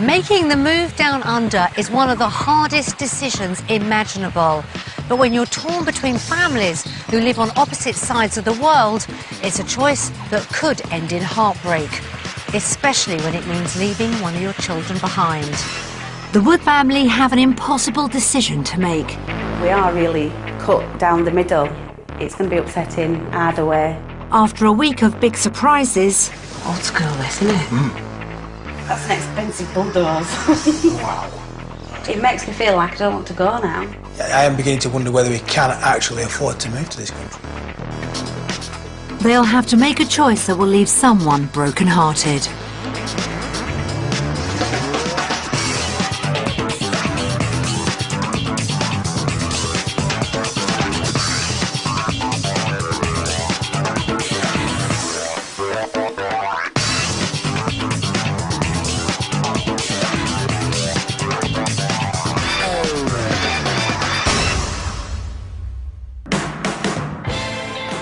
Making the move down under is one of the hardest decisions imaginable. But when you're torn between families who live on opposite sides of the world, it's a choice that could end in heartbreak, especially when it means leaving one of your children behind. The Wood family have an impossible decision to make. We are really cut down the middle. It's going to be upsetting either way. After a week of big surprises... Old school, this, isn't it? That's an expensive bulldoze. Wow. It makes me feel like I don't want to go now. I am beginning to wonder whether we can actually afford to move to this country. They'll have to make a choice that will leave someone broken-hearted.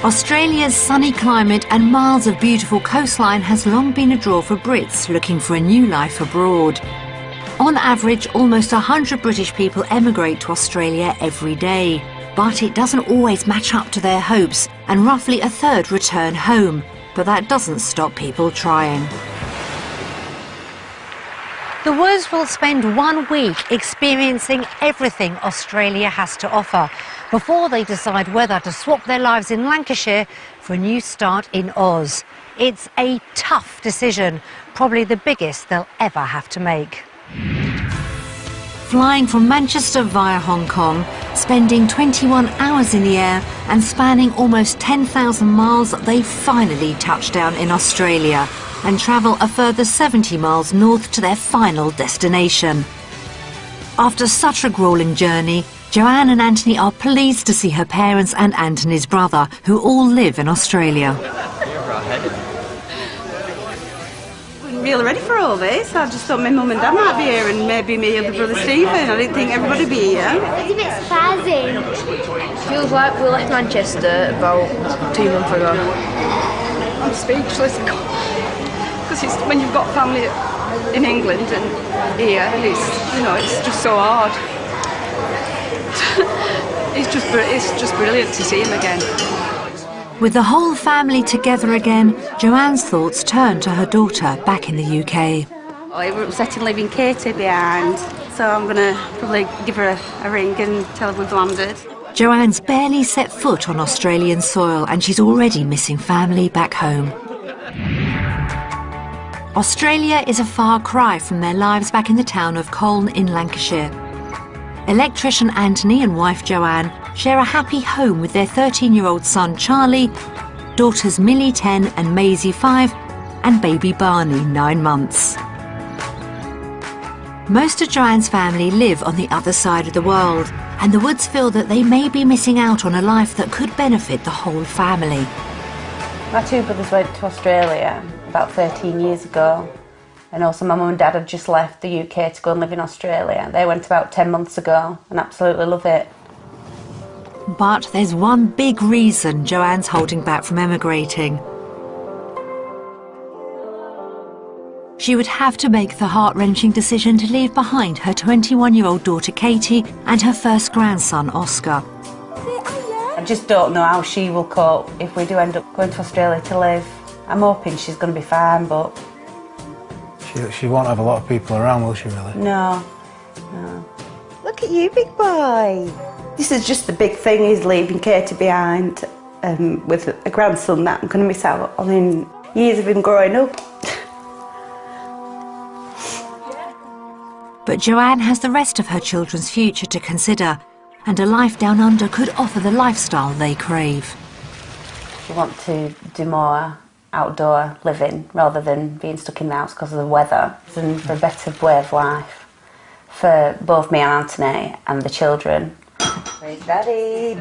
Australia's sunny climate and miles of beautiful coastline has long been a draw for Brits looking for a new life abroad. On average, almost 100 British people emigrate to Australia every day. But it doesn't always match up to their hopes, and roughly a third return home. But that doesn't stop people trying. The Woods will spend 1 week experiencing everything Australia has to offer before they decide whether to swap their lives in Lancashire for a new start in Oz. It's a tough decision, probably the biggest they'll ever have to make. Flying from Manchester via Hong Kong, spending 21 hours in the air and spanning almost 10,000 miles, they finally touch down in Australia and travel a further 70 miles north to their final destination. After such a gruelling journey, Joanne and Anthony are pleased to see her parents and Anthony's brother, who all live in Australia. Wasn't really ready for all this. I just thought my mum and dad might be here and maybe my other brother Stephen. I didn't think everybody would be here. It's a bit surprising. Feels like we left Manchester about 2 months ago. I'm speechless. Because it's when you've got family in England and here, and it's just so hard. It's just brilliant to see him again. With the whole family together again, Joanne's thoughts turn to her daughter back in the UK. Oh, it was upsetting leaving Katie behind, so I'm going to probably give her a ring and tell her we've landed. Joanne's barely set foot on Australian soil and she's already missing family back home. Australia is a far cry from their lives back in the town of Colne in Lancashire. Electrician Anthony and wife Joanne share a happy home with their 13-year-old son Charlie, daughters Millie 10 and Maisie 5, and baby Barney 9 months. Most of Joanne's family live on the other side of the world, and the Woods feel that they may be missing out on a life that could benefit the whole family. My two brothers went to Australia about 13 years ago, and also my mum and dad had just left the UK to go and live in Australia. They went about 10 months ago and absolutely love it. But there's one big reason Joanne's holding back from emigrating. She would have to make the heart-wrenching decision to leave behind her 21-year-old daughter Katie and her first grandson Oscar. I just don't know how she will cope if we do end up going to Australia to live. I'm hoping she's going to be fine, but... She won't have a lot of people around, will she, really? No. Look at you, big boy. This is just the big thing, is leaving Katie behind with a grandson that I'm going to miss out on in years of him growing up. But Joanne has the rest of her children's future to consider, and a life down under could offer the lifestyle they crave. We want to do more outdoor living rather than being stuck in the house because of the weather, and for a better way of life for both me and Anthony and the children. Praise Daddy.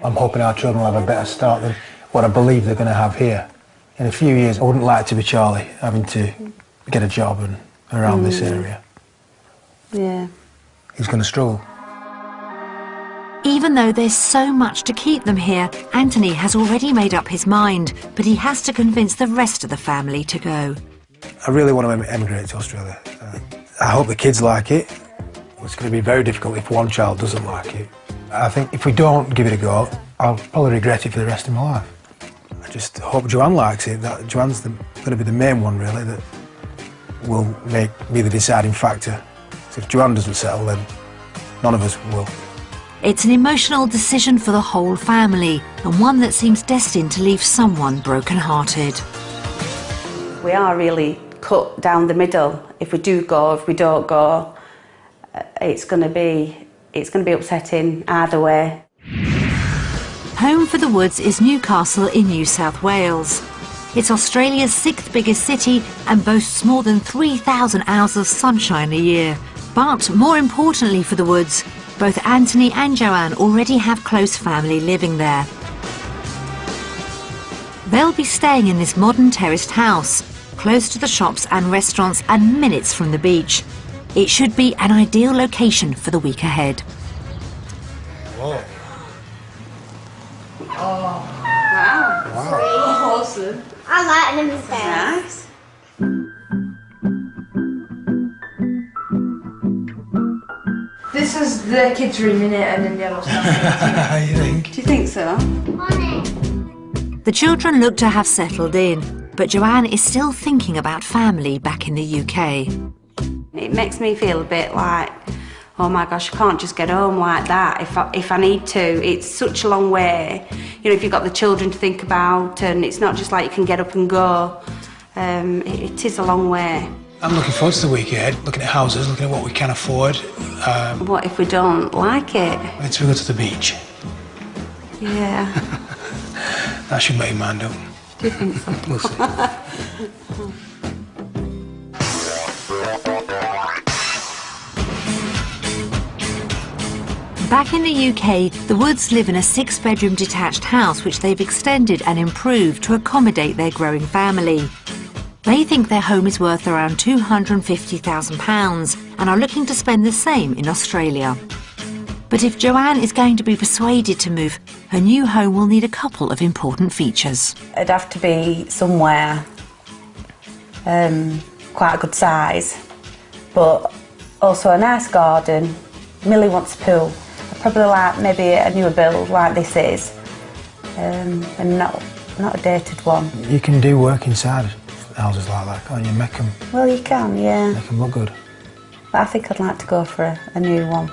I'm hoping our children will have a better start than what I believe they're going to have here. In a few years, I wouldn't like to be Charlie, having to get a job and around this area. Yeah. He's going to struggle. Even though there's so much to keep them here, Anthony has already made up his mind, but he has to convince the rest of the family to go. I really want to emigrate to Australia. I hope the kids like it. It's going to be very difficult if one child doesn't like it. I think if we don't give it a go, I'll probably regret it for the rest of my life. I just hope Joanne likes it. That Joanne's going to be the main one, really, that will make me the deciding factor. So if Joanne doesn't settle, then none of us will. It's an emotional decision for the whole family, and one that seems destined to leave someone broken-hearted. We are really cut down the middle. If we do go, if we don't go, it's going to be upsetting either way. Home for the Woods is Newcastle in New South Wales. It's Australia's 6th biggest city and boasts more than 3,000 hours of sunshine a year. But more importantly for the Woods, both Anthony and Joanne already have close family living there. They'll be staying in this modern terraced house, close to the shops and restaurants and minutes from the beach. It should be an ideal location for the week ahead. Whoa. Oh, wow. Wow. Awesome. I like them there. Nice. This is the kids' room in it, and then the other stuff. You think? Do you think so? The children look to have settled in, but Joanne is still thinking about family back in the UK. It makes me feel a bit like, oh my gosh, I can't just get home like that if I need to. It's such a long way. You know, if you've got the children to think about, and it's not just like you can get up and go. It is a long way. I'm looking forward to the week ahead, looking at houses, looking at what we can afford. What if we don't like it? Let's go to the beach. Yeah. That should make your mind up. Do you think so? We'll see. Back in the UK, the Woods live in a 6-bedroom detached house which they've extended and improved to accommodate their growing family. They think their home is worth around £250,000 and are looking to spend the same in Australia. But if Joanne is going to be persuaded to move, her new home will need a couple of important features. It'd have to be somewhere quite a good size, but also a nice garden. Millie wants a pool. I'd probably like maybe a newer build like this is, and not a dated one. You can do work inside houses like that, can't you? Make them, Well, you can, yeah. make them look good. But I think I'd like to go for a new one.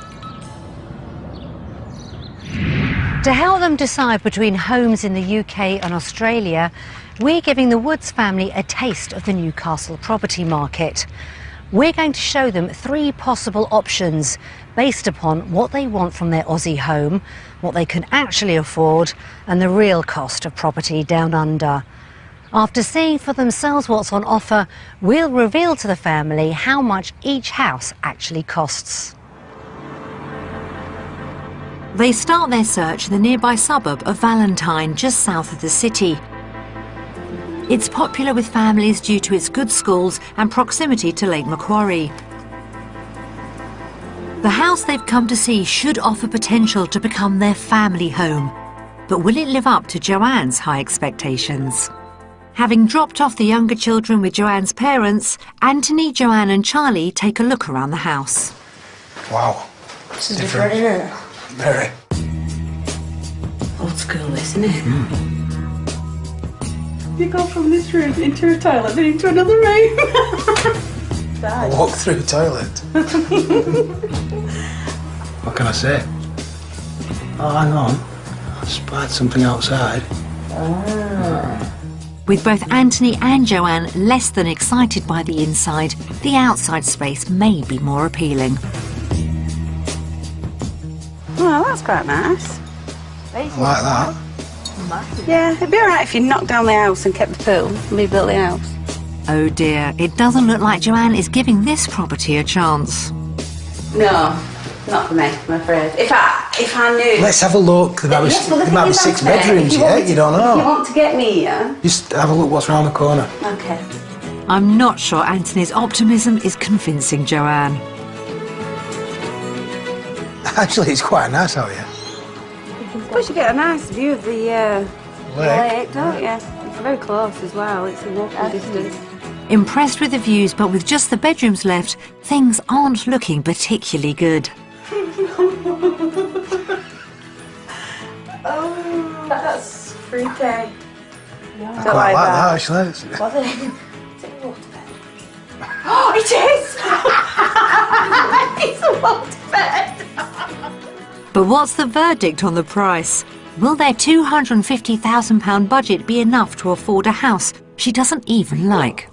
To help them decide between homes in the UK and Australia, we're giving the Woods family a taste of the Newcastle property market. We're going to show them 3 possible options based upon what they want from their Aussie home, what they can actually afford, and the real cost of property down under. After seeing for themselves what's on offer, we'll reveal to the family how much each house actually costs. They start their search in the nearby suburb of Valentine, just south of the city. It's popular with families due to its good schools and proximity to Lake Macquarie. The house they've come to see should offer potential to become their family home. But will it live up to Joanne's high expectations? Having dropped off the younger children with Joanne's parents, Anthony, Joanne and Charlie take a look around the house. Wow. This is different, isn't it? Very. Old school, isn't it? You go from this room into a toilet, then into another room. A walk-through toilet. What can I say? Oh, hang on. I spied something outside. With both Anthony and Joanne less than excited by the inside, the outside space may be more appealing. Well, that's quite nice. I like that. Yeah, it'd be alright if you knocked down the house and kept the pool and rebuilt the house. Oh dear, it doesn't look like Joanne is giving this property a chance. No, not for me, I'm afraid. If I knew... Let's have a look. There might be, Yes, well, the there might thing be is, 6 Anthony, bedrooms, if yeah? want to- You don't If you know. want to get me here... Just have a look what's round the corner. Okay. I'm not sure Anthony's optimism is convincing Joanne. Actually, it's quite nice out here. Plus you get a nice view of the Lake. lake, don't you? It's very close as well, it's in walking distance. Impressed with the views, but with just the bedrooms left, things aren't looking particularly good. Oh, that's freaky. I quite like that, actually. Was it? Is it a waterbed? Oh, it is! It's a waterbed! But what's the verdict on the price? Will their £250,000 budget be enough to afford a house she doesn't even like?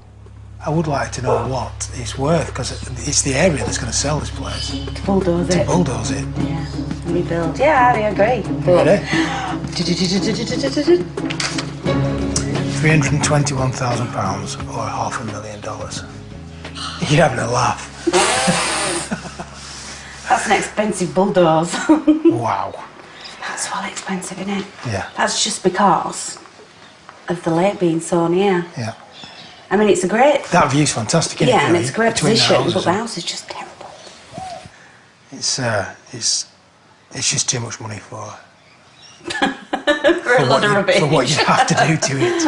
I would like to know what it's worth, because it's the area that's going to sell this place. To bulldoze it. To bulldoze it. Yeah, rebuild. Yeah, I agree. Ready? £321,000 or $500,000. You're having a laugh. That's an expensive bulldoze. Wow. That's well expensive, isn't it? Yeah. That's just because of the lake being so near. Yeah. I mean, it's a great... That view's fantastic, isn't it? Yeah, and it's a great Between the position, houses. but the house is just terrible. It's just too much money for For a lot of rubbish. for what you have to do to it.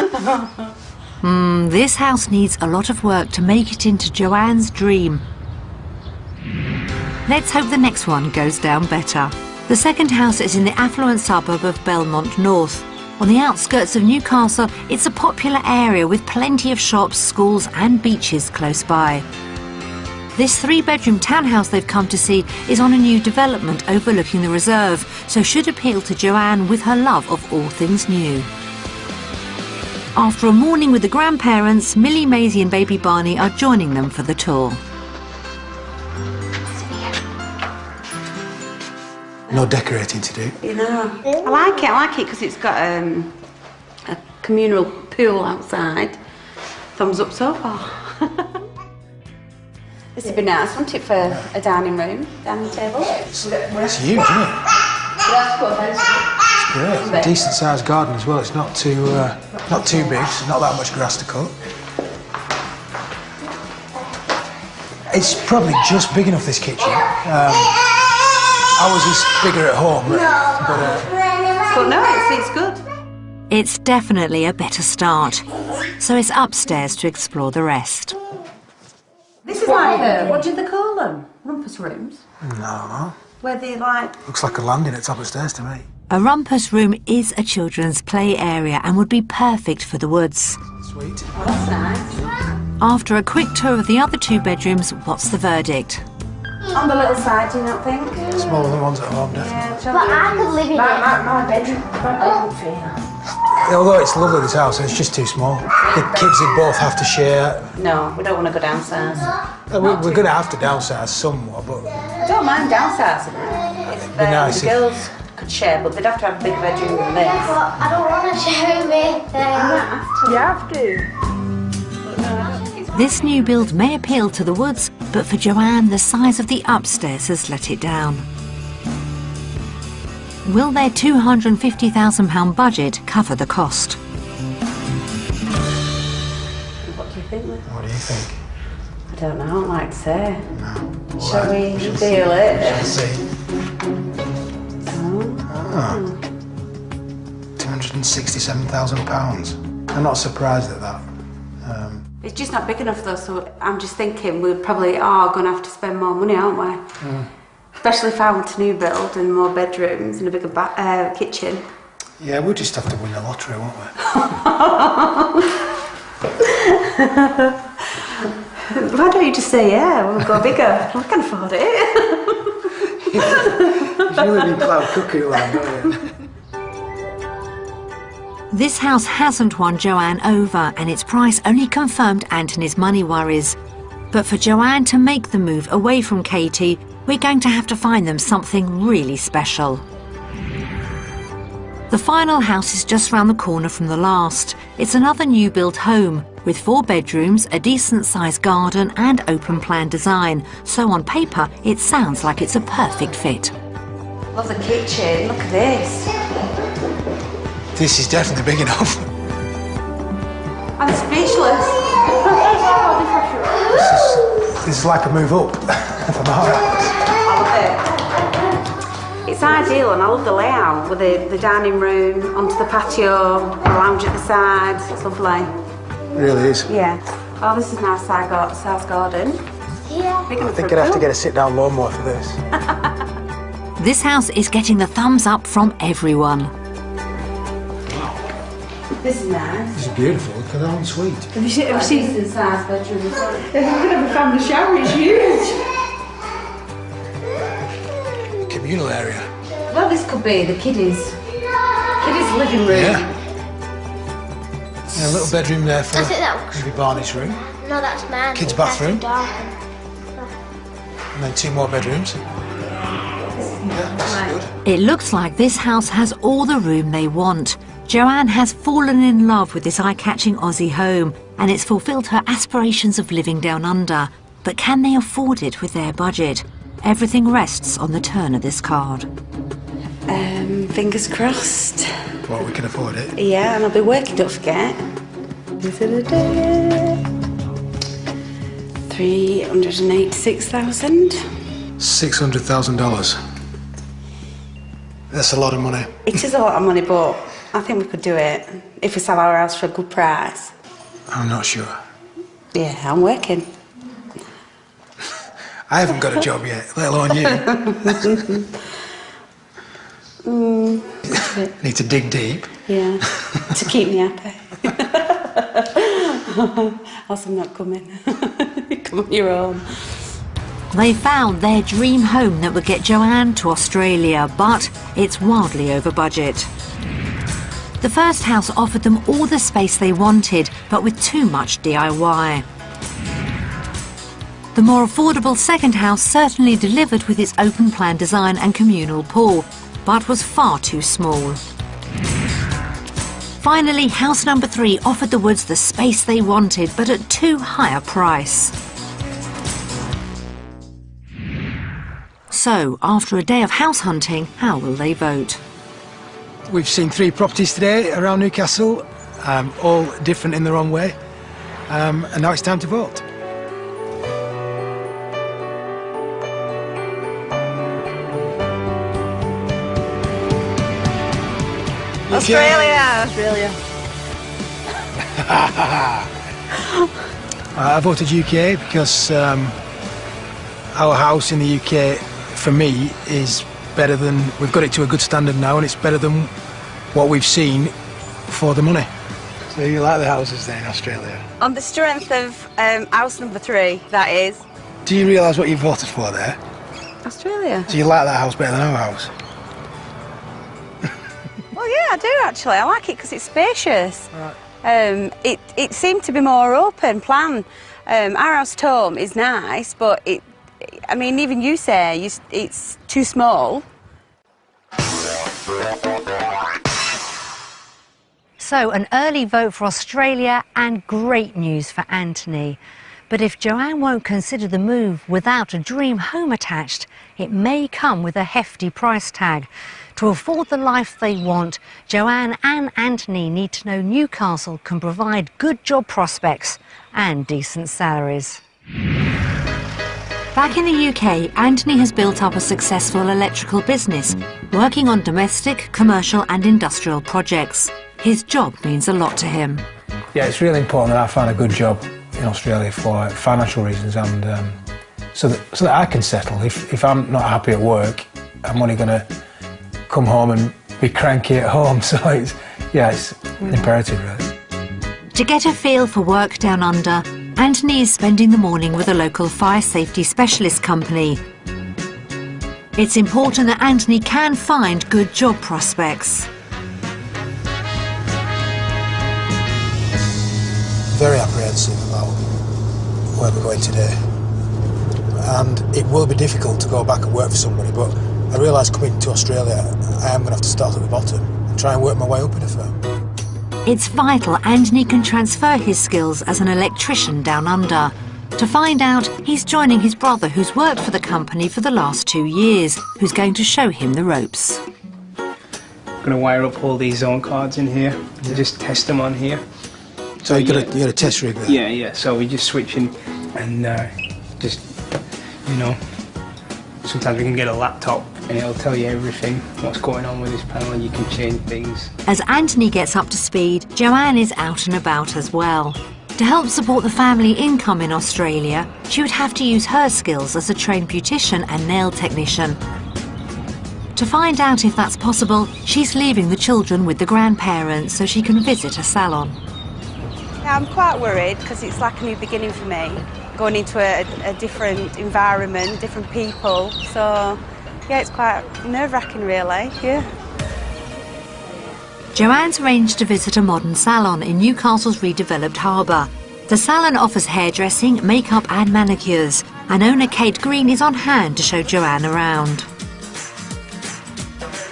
This house needs a lot of work to make it into Joanne's dream. Let's hope the next one goes down better. The second house is in the affluent suburb of Belmont North. On the outskirts of Newcastle, it's a popular area with plenty of shops, schools and beaches close by. This 3-bedroom townhouse they've come to see is on a new development overlooking the reserve, so should appeal to Joanne with her love of all things new. After a morning with the grandparents, Millie, Maisie and baby Barney are joining them for the tour. No decorating to do. You know, I like it because it's got a communal pool outside. Thumbs up so far. This would be nice, wouldn't it, for a dining table? It's huge, isn't it? It's great. Decent sized garden as well. It's not too big. So not that much grass to cut. It's probably just big enough, this kitchen. Ours is bigger at home, But no, it's good. It's definitely a better start. So it's upstairs to explore the rest. This is like what did they call them? Rumpus rooms? No. Where they like... Looks like a landing at top of stairs to me. A rumpus room is a children's play area and would be perfect for the woods. Sweet. Oh, that's nice. After a quick tour of the other 2 bedrooms, what's the verdict? On the little side, do you not think? Smaller than ones at home, definitely. Yeah, But I could live in my bedroom. Although it's lovely, this house, it's just too small. The kids would both have to share. No, we don't want to go downstairs. We're going to have to downsize somewhat, but I don't mind downsizing. If be nice the if- girls could share, but they'd have to have a bigger bedroom than this. But I don't want to share with You have to. This new build may appeal to the woods, but for Joanne, the size of the upstairs has let it down. Will their £250,000 budget cover the cost? What do you think, Liz? what do you think? I don't know, I don't like to say. No. Shall we deal it? Let's see. Oh. £267,000. I'm not surprised at that. It's just not big enough though, so I'm just thinking we probably are going to have to spend more money, aren't we? Especially if I want a new build and more bedrooms and a bigger kitchen. Yeah, we'll just have to win the lottery, won't we? Why don't you just say yeah, we'll go bigger. I can afford it. You really need cloud cuckoo land, don't you? This house hasn't won Joanne over, and its price only confirmed Anthony's money worries. But for Joanne to make the move away from Katie, we're going to have to find them something really special. The final house is just round the corner from the last. It's another new built home, with 4 bedrooms, a decent sized garden and open plan design. So on paper, it sounds like it's a perfect fit. Love the kitchen, look at this. This is definitely big enough. I'm speechless. This is like a move up from our house. I love it. It's ideal and I love the layout with the dining room onto the patio, the lounge at the side. It's lovely. It really is. Yeah. I Oh, this is now South Garden. Yeah. I think I'd have to get a sit-down lawnmower for this. This house is getting the thumbs up from everyone. This is nice. This is beautiful. Look at that ensuite. Have you seen Decent sized bedroom. You can have a family shower, it's huge. Communal area. Well, this could be the kiddies' living room. Yeah. A little bedroom there for I think that looks... maybe Barney's room. No, that's mine. Kids' That's bathroom. dark. And then 2 more bedrooms. Yeah, that's good. It looks like this house has all the room they want. Joanne has fallen in love with this eye-catching Aussie home, and it's fulfilled her aspirations of living down under. But can they afford it with their budget? Everything rests on the turn of this card. Fingers crossed. Well, we can afford it. Yeah, and I'll be working, don't forget. 386,000. $600,000. That's a lot of money. It is a lot of money, but I think we could do it if we sell our house for a good price. I'm not sure. Yeah, I'm working. I haven't got a job yet, let alone you. Need to dig deep. Yeah, to keep me happy. Else I'm not coming. Come on your own. They found their dream home that would get Joanne to Australia, but it's wildly over budget. The first house offered them all the space they wanted, but with too much DIY. The more affordable second house certainly delivered with its open plan design and communal pool, but was far too small. Finally, house number 3 offered the Woods the space they wanted, but at too high a price. So, after a day of house hunting, how will they vote? We've seen 3 properties today around Newcastle, all different in their own way, and now it's time to vote. Australia. I voted UK because our house in the UK, for me, is better than... We've got it to a good standard now, and it's better than what we've seen for the money. So you like the houses there in Australia? On the strength of house number 3, that is. Do you realise what you voted for there? Australia. Do you like that house better than our house? Well, yeah, I do actually. I like it because it's spacious. Right. It seemed to be more open plan. Our house at home is nice, but I mean, even you say it's too small. So, an early vote for Australia and great news for Anthony. But if Joanne won't consider the move without a dream home attached, it may come with a hefty price tag. To afford the life they want, Joanne and Anthony need to know Newcastle can provide good job prospects and decent salaries. Back in the UK, Anthony has built up a successful electrical business, working on domestic, commercial and industrial projects. His job means a lot to him. Yeah, it's really important that I find a good job in Australia for financial reasons and so that I can settle. If I'm not happy at work, I'm only going to come home and be cranky at home. So it's imperative, really. To get a feel for work down under, Anthony is spending the morning with a local fire safety specialist company. It's important that Anthony can find good job prospects. Very apprehensive about where we're going today, and it will be difficult to go back and work for somebody, but I realise coming to Australia I am going to have to start at the bottom and try and work my way up in a firm. It's vital Anthony can transfer his skills as an electrician down under. To find out, he's joining his brother who's worked for the company for the last 2 years, who's going to show him the ropes. I'm going to wire up all these zone cards in here and just test them on here. So you got a test rig there? Yeah, so we just switch in and just, you know, sometimes we can get a laptop and it'll tell you everything, what's going on with this panel, and you can change things. As Anthony gets up to speed, Joanne is out and about as well. To help support the family income in Australia, she would have to use her skills as a trained beautician and nail technician. To find out if that's possible, she's leaving the children with the grandparents so she can visit a salon. Yeah, I'm quite worried because it's like a new beginning for me, going into a different environment, different people. So, yeah, it's quite nerve-wracking, really. Yeah. Joanne's arranged to visit a modern salon in Newcastle's redeveloped harbour. The salon offers hairdressing, makeup and manicures, and owner Kate Green is on hand to show Joanne around.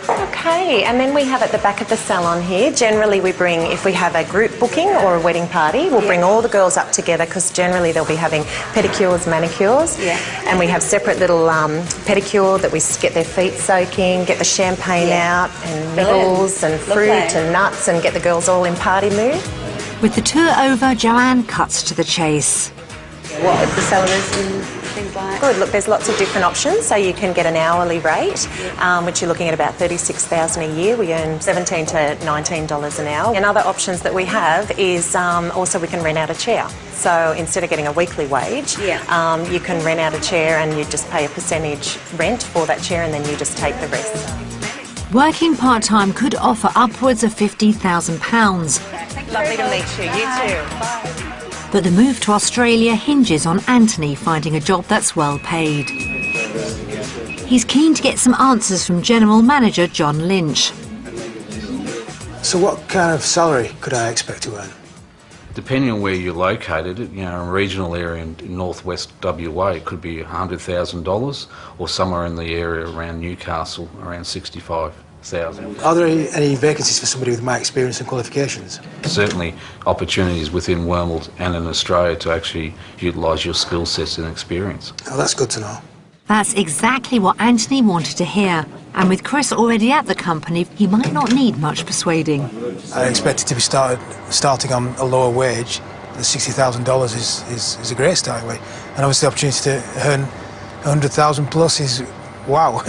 Okay, and then we have at the back of the salon here, generally we bring, if we have a group booking or a wedding party, we'll bring all the girls up together because generally they'll be having pedicures, manicures, and we have separate little pedicure that we get their feet soaking, get the champagne out and nibbles and fruit and nuts and get the girls all in party mood. With the tour over, Joanne cuts to the chase. What are the salaries and things like? Good, look, there's lots of different options. So you can get an hourly rate, which you're looking at about $36,000 a year. We earn $17 to $19 an hour. And other options that we have is also we can rent out a chair. So instead of getting a weekly wage, you can rent out a chair and you just pay a percentage rent for that chair and then you just take the rest. Working part-time could offer upwards of £50,000. Lovely to meet you. You too. Bye. But the move to Australia hinges on Anthony finding a job that's well paid. He's keen to get some answers from General Manager John Lynch. So what kind of salary could I expect to earn? Depending on where you're located, in a regional area in northwest WA, it could be $100,000, or somewhere in the area around Newcastle, around $65,000. Are there any vacancies for somebody with my experience and qualifications? Certainly opportunities within Wormald and in Australia to actually utilise your skill sets and experience. Oh, that's good to know. That's exactly what Anthony wanted to hear. And with Chris already at the company, he might not need much persuading. I expected to be starting on a lower wage. The $60,000 is a great starting wage. And obviously the opportunity to earn $100,000 plus is wow.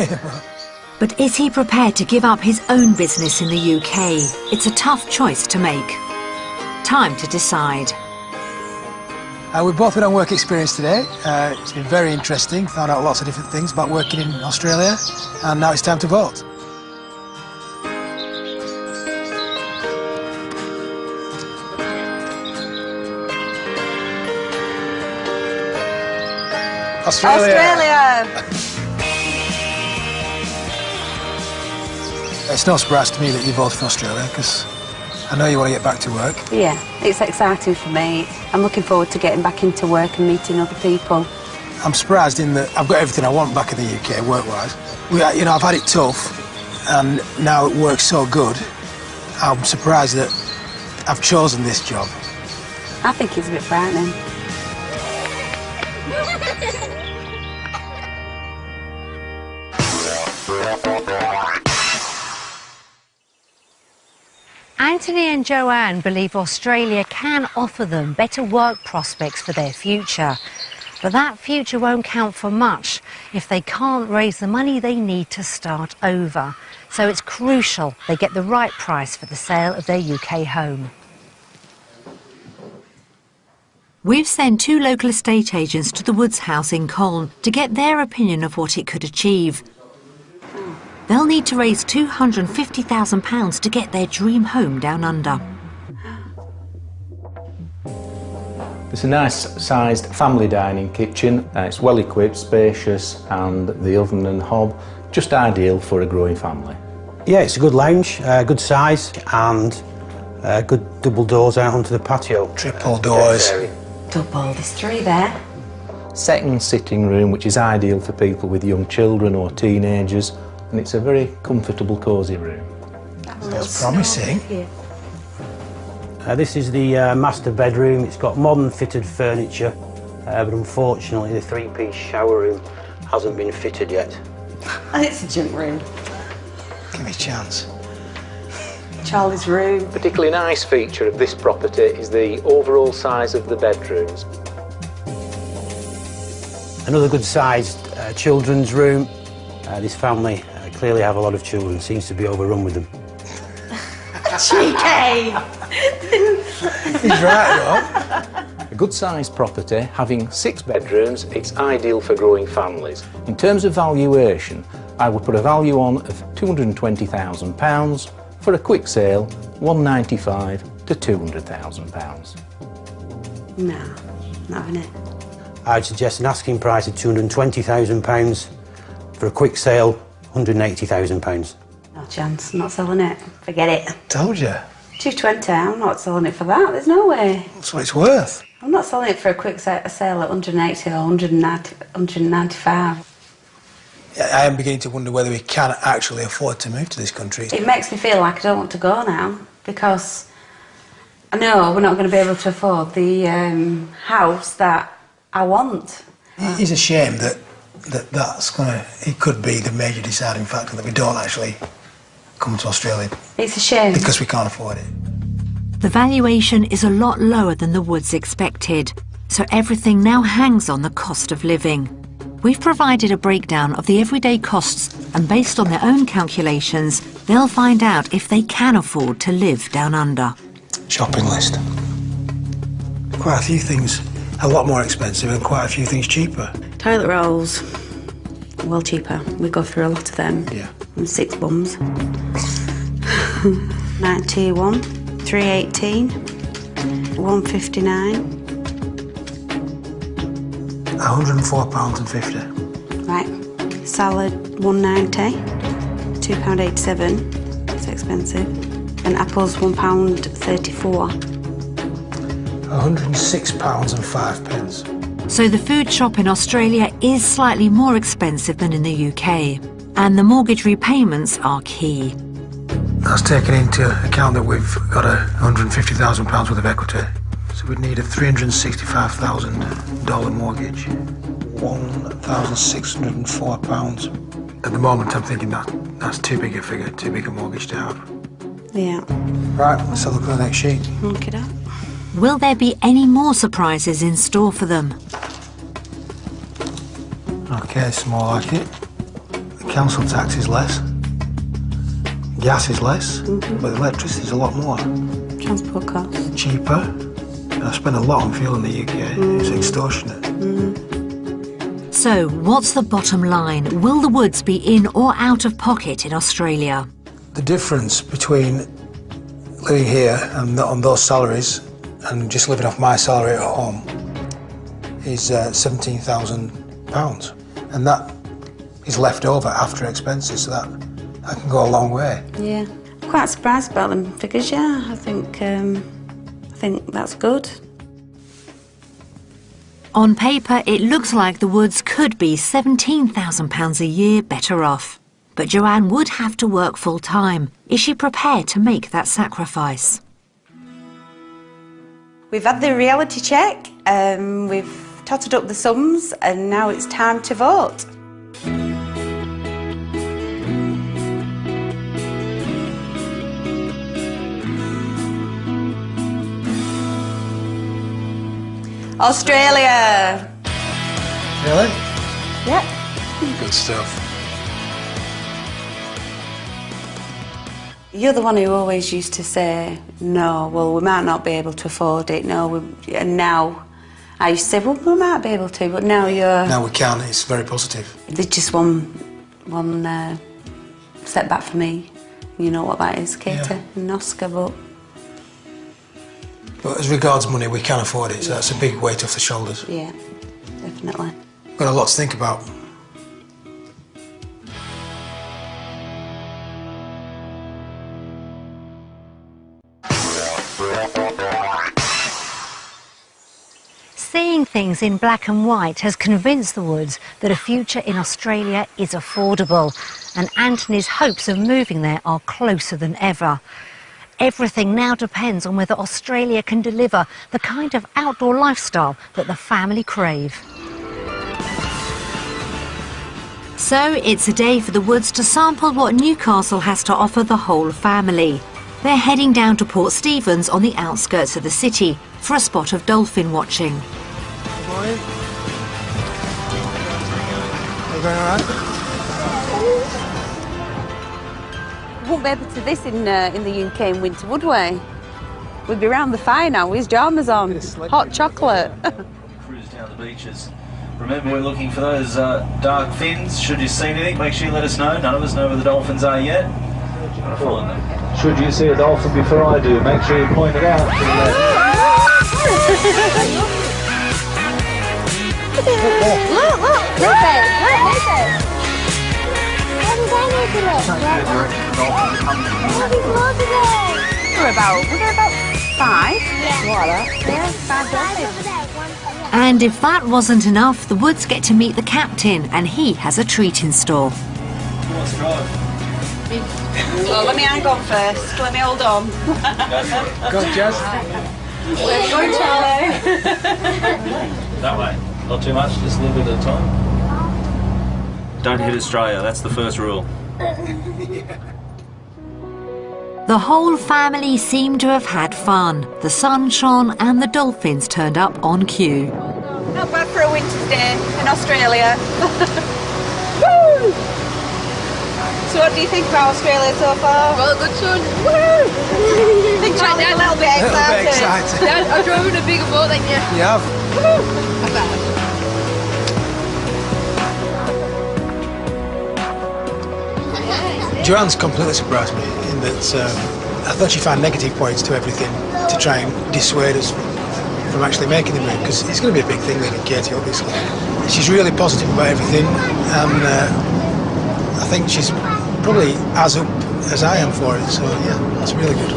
But is he prepared to give up his own business in the UK? It's a tough choice to make. Time to decide. We've both been on work experience today. It's been very interesting, found out lots of different things about working in Australia, and now it's time to vote. Australia! It's no surprise to me that you voted for Australia, because I know you want to get back to work. Yeah, it's exciting for me. I'm looking forward to getting back into work and meeting other people. I'm surprised in that I've got everything I want back in the UK, work-wise. I've had it tough, and now it works so good. I'm surprised that I've chosen this job. I think it's a bit frightening. Anthony and Joanne believe Australia can offer them better work prospects for their future. But that future won't count for much if they can't raise the money they need to start over. So it's crucial they get the right price for the sale of their UK home. We've sent 2 local estate agents to the Woods house in Colne to get their opinion of what it could achieve. They'll need to raise £250,000 to get their dream home down under. It's a nice-sized family dining kitchen. It's well equipped, spacious, and the oven and hob just ideal for a growing family. Yeah, it's a good lounge, good size, and good double doors out onto the patio. Triple doors. Double, there's 3 there. Second sitting room, which is ideal for people with young children or teenagers, and it's a very comfortable, cosy room. That's promising. This is the master bedroom. It's got modern fitted furniture, but unfortunately the 3-piece shower room hasn't been fitted yet. And it's a junk room. Give me a chance. Charlie's room. A particularly nice feature of this property is the overall size of the bedrooms. Another good sized children's room. This family clearly have a lot of children, seems to be overrun with them. Cheeky! He's right, though. A good-sized property, having 6 bedrooms, it's ideal for growing families. In terms of valuation, I would put a value on of £220,000, for a quick sale, £195,000 to £200,000. No, not having it. I'd suggest an asking price of £220,000, for a quick sale, £180,000. No chance, I'm not selling it. Forget it. Told you. 220, I'm not selling it for that, there's no way. That's what it's worth. I'm not selling it for a quick sale at 180 or 195. I am beginning to wonder whether we can actually afford to move to this country. It makes me feel like I don't want to go now, because I know we're not going to be able to afford the house that I want. It is a shame that it could be the major deciding factor that we don't actually come to Australia. It's a shame. Because we can't afford it. The valuation is a lot lower than the Woods expected, so everything now hangs on the cost of living. We've provided a breakdown of the everyday costs, and based on their own calculations, they'll find out if they can afford to live down under. Shopping list. Quite a few things a lot more expensive and quite a few things cheaper. Toilet rolls, well cheaper. We go through a lot of them. Yeah. And 6 bums. 91, 318, 159. £104.50. Right. Salad, 190. £2.87. It's expensive. And apples, £1.34. £106.05. So the food shop in Australia is slightly more expensive than in the UK, and the mortgage repayments are key. That's taken into account that we've got £150,000 worth of equity. So we'd need a $365,000 mortgage. £1,604. At the moment I'm thinking that's too big a figure, too big a mortgage to have. Yeah. Right, let's have a look at the next sheet. Look it up. Will there be any more surprises in store for them? Okay, it's more like it. The council tax is less. Gas is less, but electricity is a lot more. Transport costs. Cheaper. I spend a lot on fuel in the UK. It's extortionate. So, what's the bottom line? Will the Woods be in or out of pocket in Australia? The difference between living here and on those salaries and just living off my salary at home is £17,000. And that is left over after expenses, so that can go a long way. Yeah. I'm quite surprised about them figures, yeah. I think that's good. On paper, it looks like the Woods could be £17,000 a year better off. But Joanne would have to work full-time. Is she prepared to make that sacrifice? We've had the reality check, we've totted up the sums, and now it's time to vote. Australia! Really? Yeah. Good stuff. You're the one who always used to say, no, well, we might not be able to afford it, and now I used to say, well, we might be able to, but now you're... Now we can, it's very positive. There's just one setback for me. You know what that is, Katie and Oscar, But as regards money, we can afford it, so that's a big weight off the shoulders. Yeah, definitely. Got a lot to think about. Seeing things in black and white has convinced the Woods that a future in Australia is affordable, and Anthony's hopes of moving there are closer than ever. Everything now depends on whether Australia can deliver the kind of outdoor lifestyle that the family crave. So it's a day for the Woods to sample what Newcastle has to offer the whole family. They're heading down to Port Stephens on the outskirts of the city for a spot of dolphin watching. Good morning. Are you going all right? We won't be able to do this in the UK in winter, would we? We'd be round the fire now with his pyjamas on. Hot chocolate. Cruise down the beaches. Remember, we're looking for those dark fins. Should you see anything, make sure you let us know. None of us know where the dolphins are yet. Trying to find them. Should you see a dolphin before I do, make sure you point it out. We're about 5. Yeah, 5 dolphins. And if that wasn't enough, the Woods get to meet the captain, and he has a treat in store. Well, let me hang on first. Let me hold on. Go, Jazz. Where are you going, Charlie? That way. Not too much, just a little bit at a time. Don't hit Australia, that's the first rule. The whole family seemed to have had fun. The sun shone and the dolphins turned up on cue. Not bad for a winter's day in Australia. Woo! So what do you think about Australia so far? Well, good son. Woo! I think Charlie's a little bit excited. Yeah, I drove in a bigger boat than you. You have? Joanne's completely surprised me in that I thought she'd find negative points to everything to try and dissuade us from actually making the move, because it's going to be a big thing leaving Katie, obviously. She's really positive about everything, and I think she's probably as up as I am for it, so yeah, that's really good.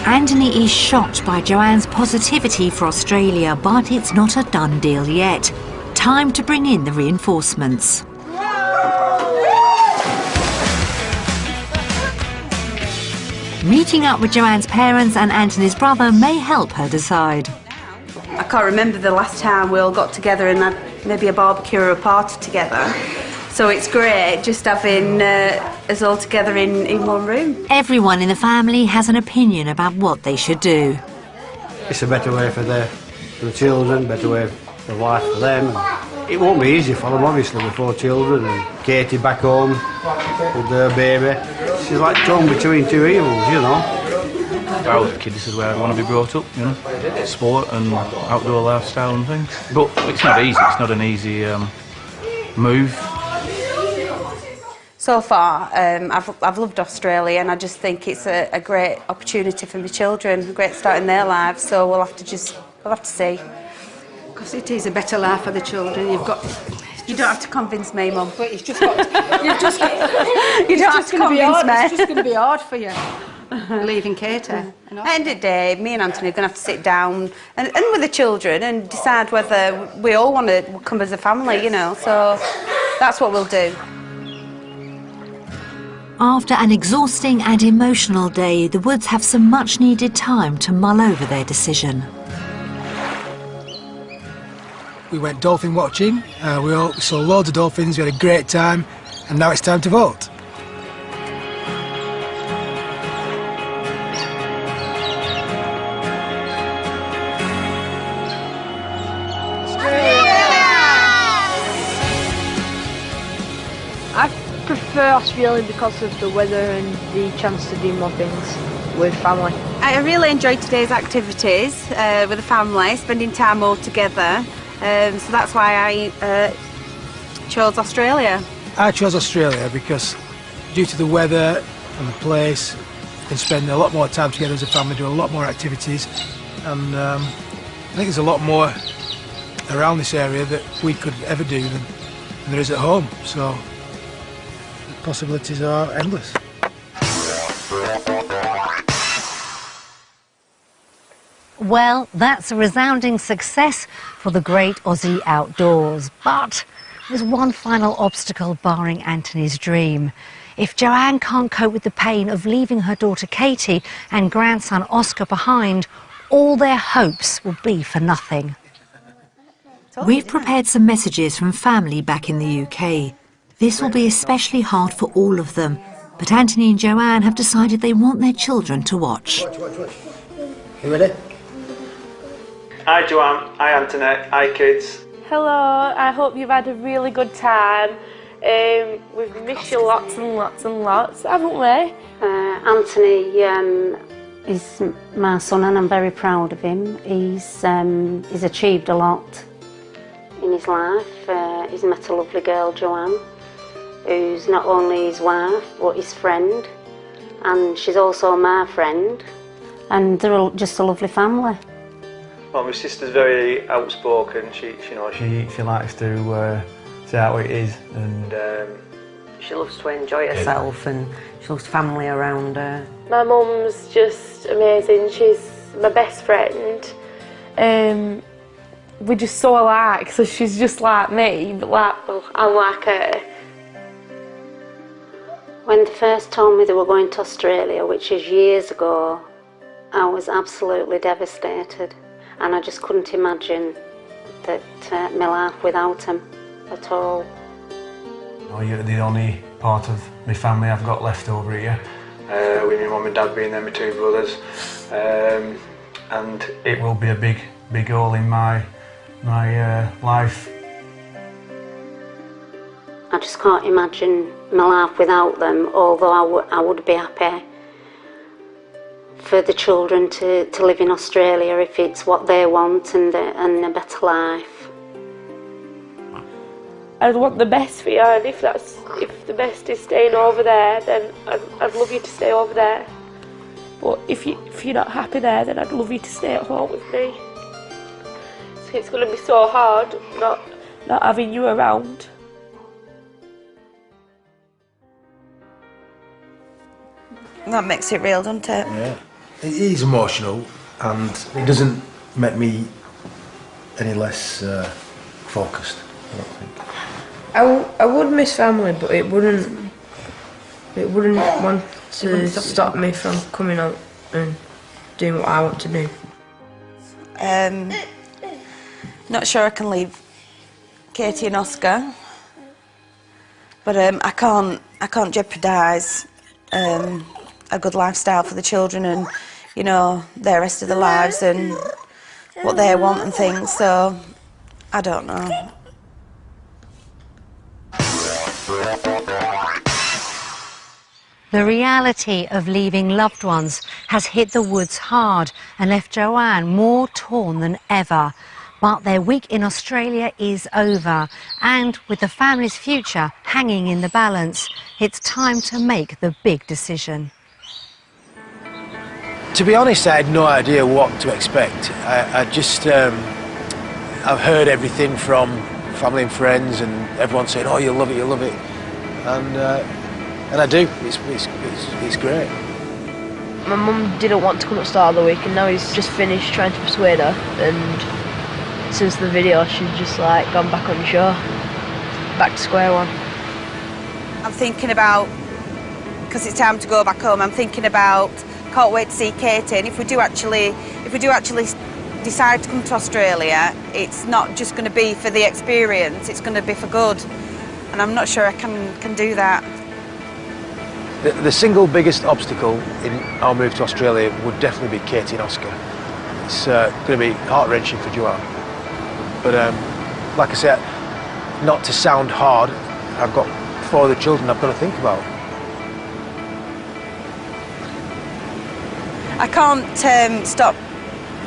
Anthony is shocked by Joanne's positivity for Australia, but it's not a done deal yet. Time to bring in the reinforcements. Meeting up with Joanne's parents and Anthony's brother may help her decide. I can't remember the last time we all got together and had maybe a barbecue or a party together. So it's great just having us all together in one room. Everyone in the family has an opinion about what they should do. It's a better way for the children, better way for life for them. It won't be easy for them, obviously, with 4 children and Katie back home with her baby. She's like torn between 2 evils, you know. If I was a kid, this is where I'd want to be brought up, you know, sport and outdoor lifestyle and things. But it's not easy, it's not an easy move. So far, I've loved Australia, and I just think it's a great opportunity for my children, a great start in their lives. So we'll have to see. Because it is a better life for the children. You don't have to convince me, Mum. But it's just got. You don't have to convince me. It's just going to be hard for you. Leaving Katie. At the end of the day, me and Anthony are going to have to sit down and with the children and decide whether we all want to come as a family, you know. So that's what we'll do. After an exhausting and emotional day, the Woods have some much-needed time to mull over their decision. We went dolphin watching, we saw loads of dolphins, we had a great time, and now it's time to vote. I prefer Australia because of the weather and the chance to do more things with family. I really enjoyed today's activities with the family, spending time all together. So that's why I chose Australia. I chose Australia because due to the weather and the place, we can spend a lot more time together as a family, do a lot more activities, and I think there's a lot more around this area that we could ever do than there is at home, so the possibilities are endless. Well, that's a resounding success for the great Aussie outdoors. But there's one final obstacle barring Anthony's dream. If Joanne can't cope with the pain of leaving her daughter Katie and grandson Oscar behind, all their hopes will be for nothing. We've prepared some messages from family back in the UK. This will be especially hard for all of them, but Anthony and Joanne have decided they want their children to watch. You ready? Hi Joanne, hi Anthony, hi kids. Hello, I hope you've had a really good time. We've missed you lots and lots and lots, haven't we? Anthony He's my son and I'm very proud of him. He's achieved a lot in his life. He's met a lovely girl, Joanne, who's not only his wife but his friend, and she's also my friend, and they're just a lovely family. Well, my sister's very outspoken. She likes to say how it is, and she loves to enjoy herself and she loves family around her. My mum's just amazing. She's my best friend. We're just so alike, so she's just like me, but I'm like her. When they first told me they were going to Australia, which is years ago, I was absolutely devastated, and I just couldn't imagine that my life without him at all. You're the only part of my family I've got left over here, with my mum and dad being there, my two brothers, and it will be a big hole in my life. I just can't imagine my life without them, although I would be happy for the children to live in Australia if it's what they want and a better life. I'd want the best for you, and if the best is staying over there, then I'd love you to stay over there. But if you're not happy there, then I'd love you to stay at home with me. So it's going to be so hard not having you around. That makes it real, doesn't it? Yeah. It is emotional, and it doesn't make me any less focused, I don't think. I would miss family, but it wouldn't want to stop me from coming out and doing what I want to do. Not sure I can leave Katie and Oscar, but I can't jeopardise a good lifestyle for the children and, you know, their rest of their lives and what they want and things. So I don't know. The reality of leaving loved ones has hit the Woods hard and left Joanne more torn than ever. But their week in Australia is over, and with the family's future hanging in the balance, it's time to make the big decision. To be honest, I had no idea what to expect. I just, I've heard everything from family and friends, and everyone saying, "Oh, you'll love it, you'll love it," and I do. It's great. My mum didn't want to come at the start of the week, and now he's just finished trying to persuade her, and since the video she's just like gone back on the show, back to square one. I'm thinking about, because it's time to go back home, I'm thinking about, can't wait to see Katie, and if we do actually decide to come to Australia, it's not just going to be for the experience, it's going to be for good, and I'm not sure I can do that. The single biggest obstacle in our move to Australia would definitely be Katie and Oscar. It's going to be heart-wrenching for Joanne. But like I said, not to sound hard, I've got 4 other children I've got to think about. I can't stop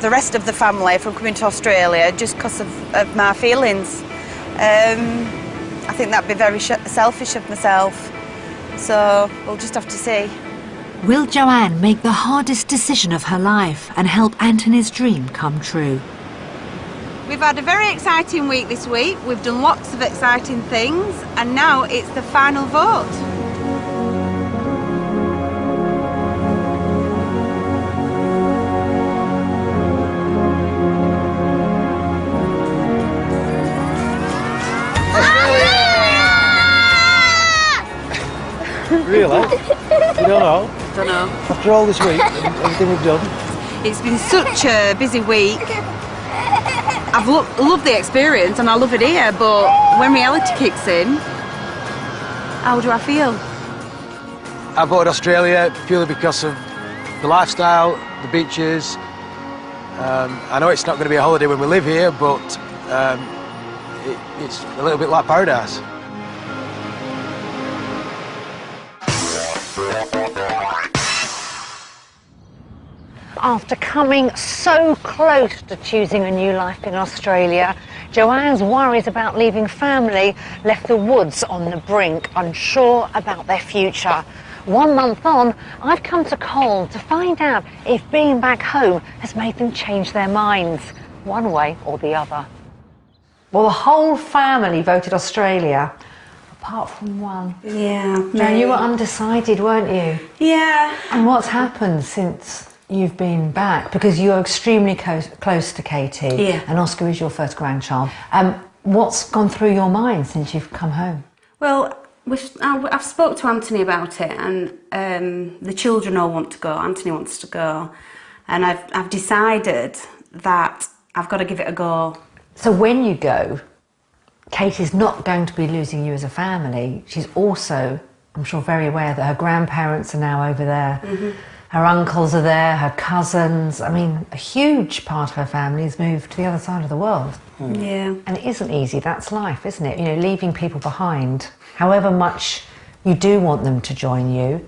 the rest of the family from coming to Australia just because of my feelings. I think that'd be very selfish of myself. So we'll just have to see. Will Joanne make the hardest decision of her life and help Anthony's dream come true? We've had a very exciting week this week. We've done lots of exciting things, and now it's the final vote. Really? You don't know? Don't know. After all this week, everything we've done? It's been such a busy week. I've loved the experience and I love it here, but when reality kicks in, how do I feel? I voted Australia purely because of the lifestyle, the beaches. I know it's not going to be a holiday when we live here, but it's a little bit like paradise. After coming so close to choosing a new life in Australia, Joanne's worries about leaving family left the woods on the brink, unsure about their future. 1 month on, I've come to Cole to find out if being back home has made them change their minds, one way or the other. Well, the whole family voted Australia, apart from one. Yeah. Joan, you were undecided, weren't you? Yeah. And what's happened since you've been back? Because you're extremely close to Katie, Yeah. and Oscar is your first grandchild. What's gone through your mind since you've come home? Well, I've spoke to Anthony about it, and the children all want to go. Anthony wants to go, and I've decided that I've got to give it a go. So when you go, Katie's not going to be losing you as a family. She's also, I'm sure, very aware that her grandparents are now over there. Mm-hmm. Her uncles are there, her cousins. I mean, a huge part of her family has moved to the other side of the world. Yeah. And it isn't easy, that's life, isn't it? You know, leaving people behind, however much you do want them to join you,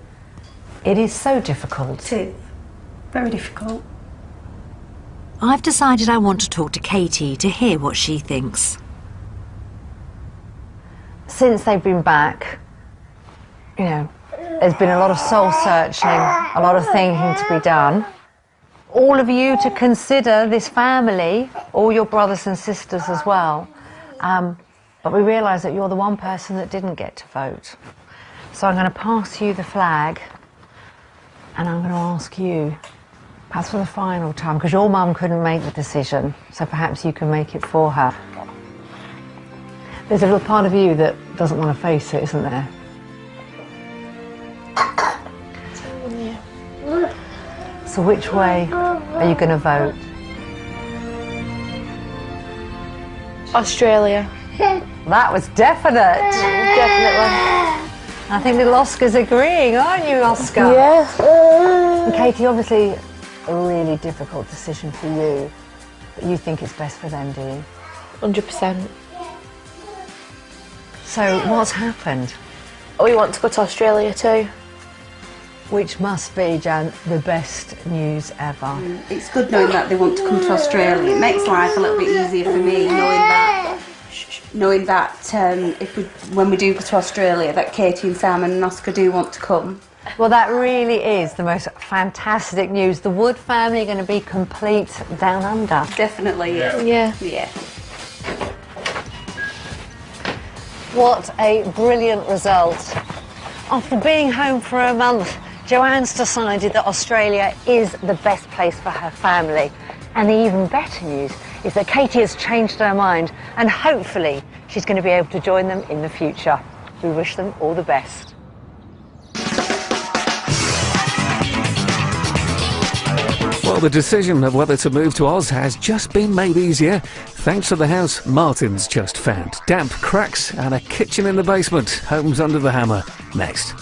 it is so difficult. It is. Very difficult. I've decided I want to talk to Katie to hear what she thinks. Since they've been back, you know, there's been a lot of soul searching, a lot of thinking to be done. All of you to consider this family, all your brothers and sisters as well. But we realise that you're the one person that didn't get to vote. So I'm going to pass you the flag, and I'm going to ask you, perhaps for the final time, because your mum couldn't make the decision, so perhaps you can make it for her. There's a little part of you that doesn't want to face it, isn't there? So which way are you going to vote? Australia. That was definite. Definitely. I think little Oscar's agreeing, aren't you, Oscar? Yeah. And Katie, obviously a really difficult decision for you, but you think it's best for them, do you? 100%. So what's happened? We want to go to Australia too. Which must be, Jan, the best news ever. It's good knowing that they want to come to Australia. It makes life a little bit easier for me, knowing that when we do go to Australia, that Katie and Sam and Oscar do want to come. Well, that really is the most fantastic news. The Wood family are going to be complete down under. Definitely, yeah. Yeah. What a brilliant result. After being home for a month, Joanne's decided that Australia is the best place for her family. And the even better news is that Katie has changed her mind, and hopefully she's going to be able to join them in the future. We wish them all the best. Well, the decision of whether to move to Oz has just been made easier thanks to the house Martin's just found. Damp cracks and a kitchen in the basement. Homes under the hammer. Next.